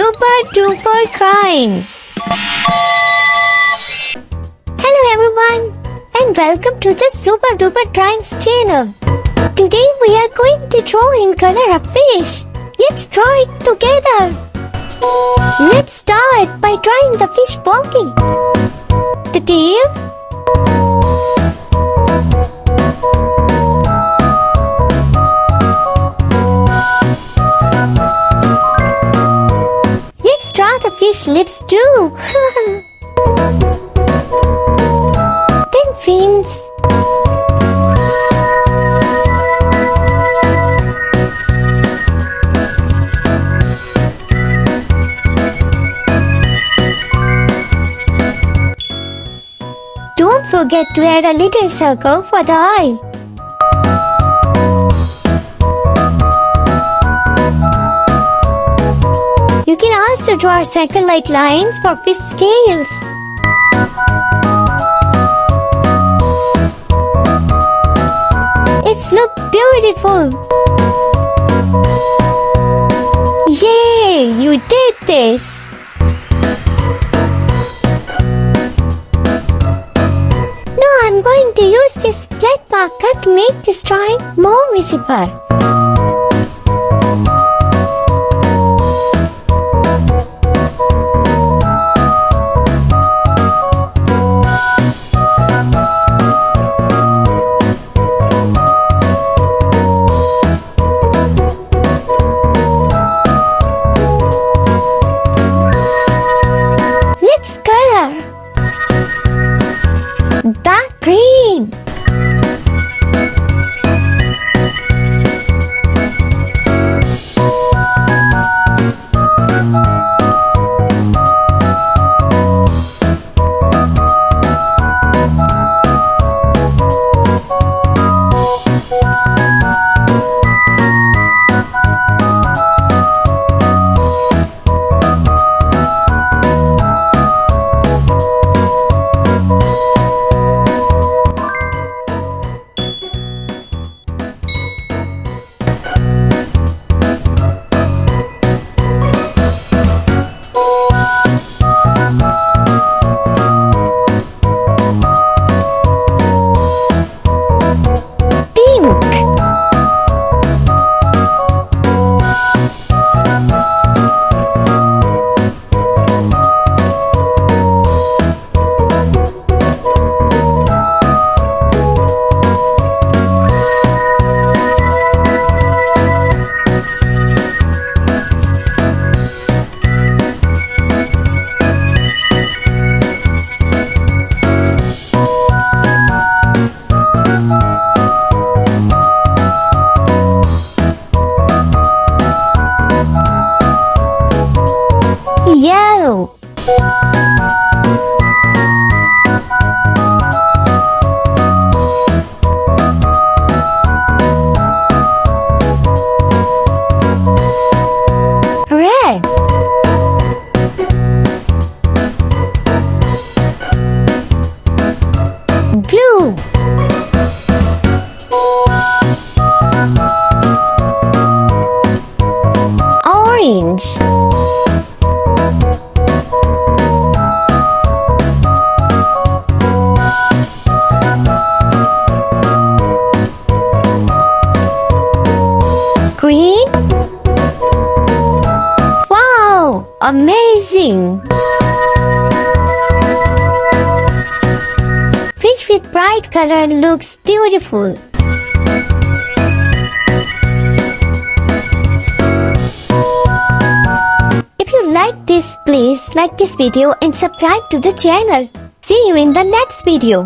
Super Duper Crimes. Hello everyone and welcome to the Super Duper Crimes channel. Today we are going to draw in color a fish. Let's draw it together. Let's start by drawing the fish body. The tail. Let's draw the fish lips too. Then fins. Don't forget to add a little circle for the eye. You can also draw circle-like lines for fish scales. It's look beautiful. Yay! You did this! Now I'm going to use this black marker to make this drawing more visible. Let's color. Dark green. Yellow. Red. Blue. Orange. Green? Wow! Amazing! Fish with bright color looks beautiful. If you like this, please like this video and subscribe to the channel. See you in the next video.